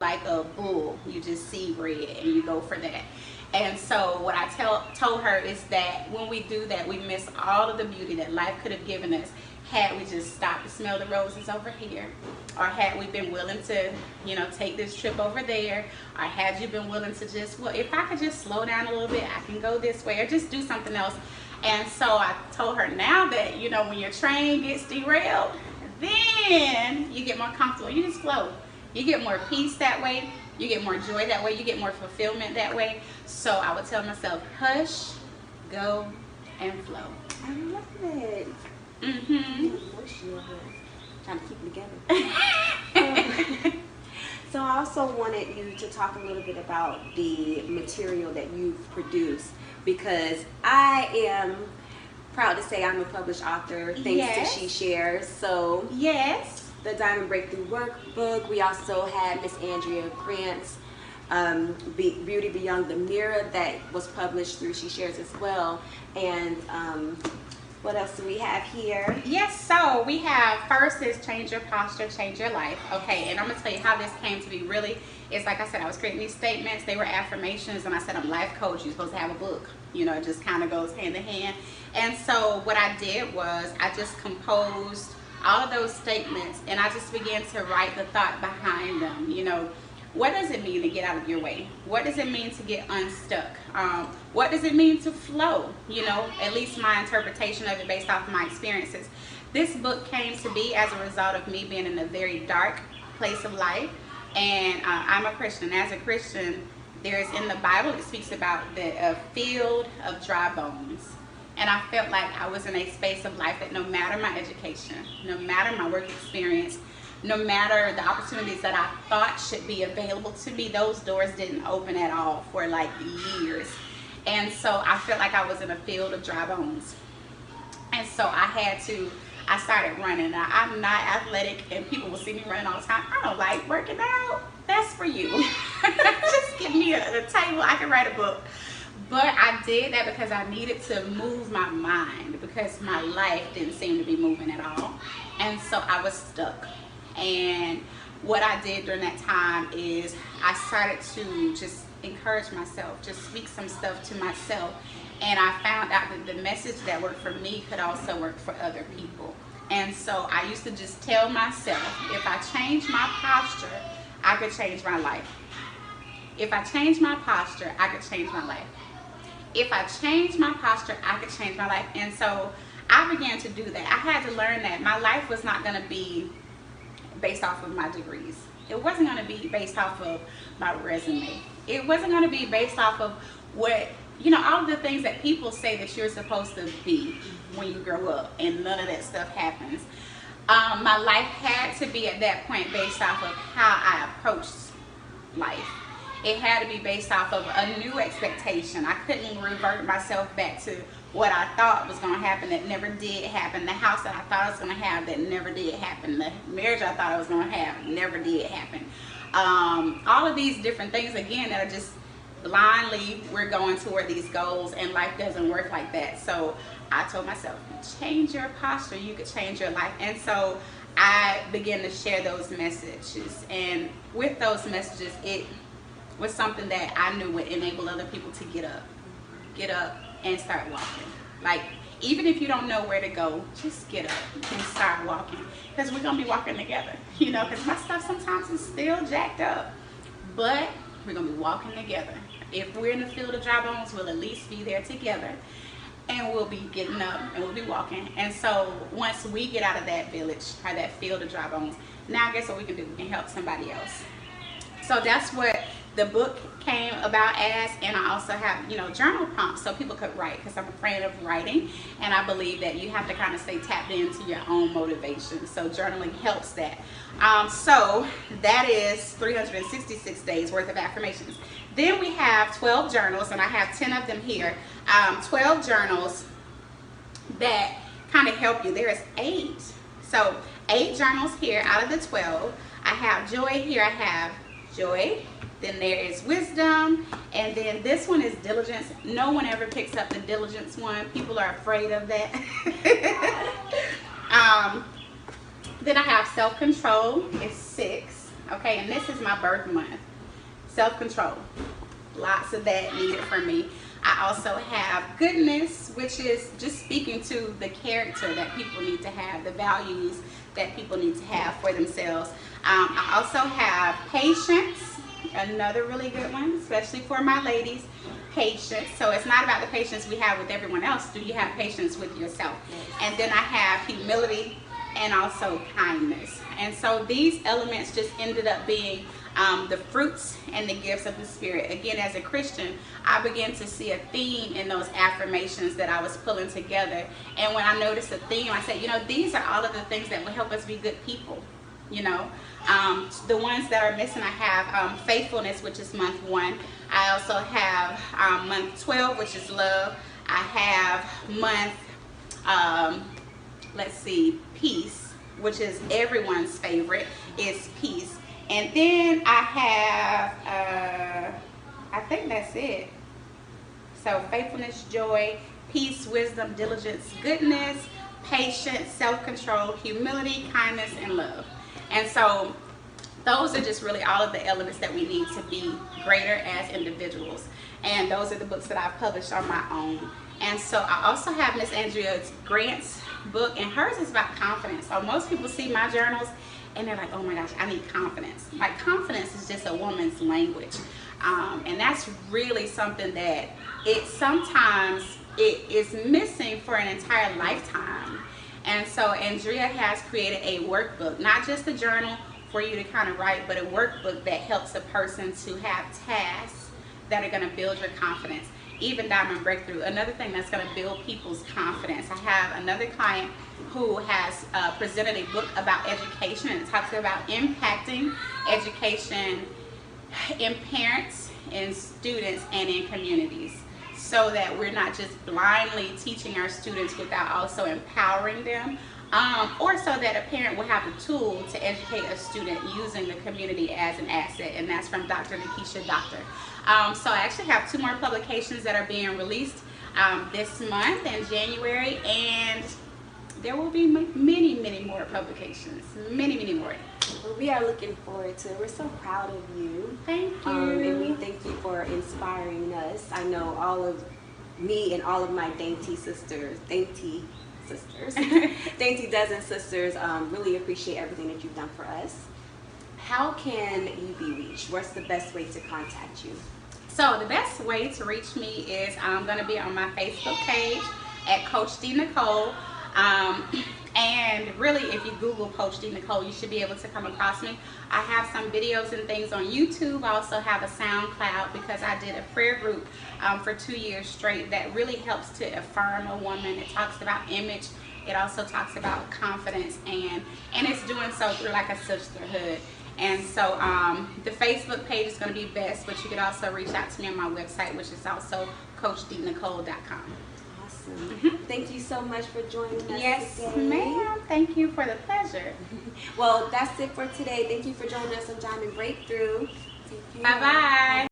like a bull. You just see red and you go for that. And so what I told her is that when we do that, we miss all of the beauty that life could have given us had we just stopped to smell the roses over here, or had we been willing to, take this trip over there, or had you been willing to just, well, if I could just slow down a little bit, I can go this way, or just do something else. And so I told her now that, when your train gets derailed, then you get more comfortable. You just flow. You get more peace that way. You get more joy that way. You get more fulfillment that way. So I would tell myself, hush, go, and flow. I love it. Mm-hmm. Trying to keep it together. So I also wanted you to talk a little bit about the material that you've produced, because I am proud to say I'm a published author thanks to She Shares. So yes, the Diamond Breakthrough Workbook. We also had Miss Andrea Grant's Beauty Beyond the Mirror that was published through She Shares as well. And what else do we have here? Yes, so we have, first is Change Your Posture, Change Your Life. Okay, and I'm going to tell you how this came to be. Really, it's like I said, I was creating these statements. They were affirmations, and I said, I'm a life coach. You're supposed to have a book. It just kind of goes hand in hand. And so what I did was I just composed all of those statements, and I just began to write the thought behind them. What does it mean to get out of your way? What does it mean to get unstuck? What does it mean to flow? At least my interpretation of it based off of my experiences. This book came to be as a result of me being in a very dark place of life. And I'm a Christian. As a Christian, there's in the Bible, it speaks about the field of dry bones. And I felt like I was in a space of life that no matter my education, no matter my work experience, no matter the opportunities that I thought should be available to me, those doors didn't open at all for like years. And so I felt like I was in a field of dry bones. And so I started running. Now, I'm not athletic, and people will see me running all the time. I don't like working out. That's for you. Just give me a table. I can write a book. But I did that because I needed to move my mind, because my life didn't seem to be moving at all. And so I was stuck. And what I did during that time is I started to just encourage myself, just speak some stuff to myself. And I found out that the message that worked for me could also work for other people. And so I used to just tell myself, if I change my posture, I could change my life. If I change my posture, I could change my life. If I change my posture, I could change my life. And so I began to do that. I had to learn that my life was not going to be based off of my degrees. It wasn't going to be based off of my resume. It wasn't going to be based off of what, all of the things that people say that you're supposed to be when you grow up, and none of that stuff happens. My life had to be at that point based off of how I approached life. It had to be based off of a new expectation. I couldn't revert myself back to what I thought was going to happen that never did happen. The house that I thought I was going to have that never did happen. The marriage I thought I was going to have never did happen. All of these different things, again, that are just blindly, we're going toward these goals, and life doesn't work like that. So I told myself, change your posture, you could change your life. And so I began to share those messages. And with those messages, it was something that I knew would enable other people to get up and start walking. Like, even if you don't know where to go, just get up and start walking, because we're gonna be walking together, because my stuff sometimes is still jacked up, but we're gonna be walking together. If we're in the field of dry bones, we'll at least be there together, and we'll be getting up and we'll be walking. And so once we get out of that village, or that field of dry bones, now guess what we can do? We can help somebody else. So that's what the book came about as. And I also have, journal prompts so people could write, because I'm a fan of writing, and I believe that you have to kind of stay tapped into your own motivation. So journaling helps that. So that is 366 days worth of affirmations. Then we have 12 journals, and I have 10 of them here. 12 journals that kind of help you. There's 8. So 8 journals here out of the 12. I have joy here. I have joy. Then there is wisdom, and then this one is diligence. No one ever picks up the diligence one. People are afraid of that. Then I have self-control. It's 6. Okay, and this is my birth month. Self-control. Lots of that needed for me. I also have goodness, which is just speaking to the character that people need to have, the values that people need to have for themselves. I also have patience, another really good one, especially for my ladies. Patience. So it's not about the patience we have with everyone else. Do you have patience with yourself? And then I have humility and also kindness. And so these elements just ended up being the fruits and the gifts of the Spirit. Again, as a Christian, I began to see a theme in those affirmations that I was pulling together. And when I noticed a theme, I said, you know, these are all of the things that will help us be good people. You know, the ones that are missing, I have faithfulness, which is month 1. I also have month 12, which is love. I have month, let's see, peace, which is everyone's favorite, is peace. And then I have, I think that's it. So faithfulness, joy, peace, wisdom, diligence, goodness, patience, self-control, humility, kindness, and love. And so those are just really all of the elements that we need to be greater as individuals. And those are the books that I've published on my own. And so I also have Miss Andrea Grant's book, and hers is about confidence. So most people see my journals and they're like, oh my gosh, I need confidence. Like, confidence is just a woman's language. And that's really something that sometimes it is missing for an entire lifetime. And so Andrea has created a workbook, not just a journal for you to kind of write, but a workbook that helps a person to have tasks that are going to build your confidence. Even Diamond Breakthrough, another thing that's going to build people's confidence. I have another client who has presented a book about education, and it talks about impacting education in parents, in students, and in communities, so that we're not just blindly teaching our students without also empowering them, or so that a parent will have the tool to educate a student using the community as an asset. And that's from Dr. Nikisha Doctor. So I actually have 2 more publications that are being released this month in January, and there will be many, many more publications, many more. Well, we are looking forward to it. We're so proud of you. Thank you. And we thank you for inspiring us. I know all of me and all of my Dainty Dozen sisters really appreciate everything that you've done for us. How can you be reached? What's the best way to contact you? So the best way to reach me is I'm going to be on my Facebook page at Coach D Nicole. And really, if you Google Coach D Nicole, you should be able to come across me. I have some videos and things on YouTube. I also have a SoundCloud because I did a prayer group for 2 years straight that really helps to affirm a woman. It talks about image. It also talks about confidence, and it's doing so through like a sisterhood. And so the Facebook page is going to be best, but you could also reach out to me on my website, which is also CoachDNicole.com. Awesome. Thank you so much for joining us yes, today. Yes, ma'am. Thank you for the pleasure. Well, that's it for today. Thank you for joining us on Diamond Breakthrough. Bye-bye.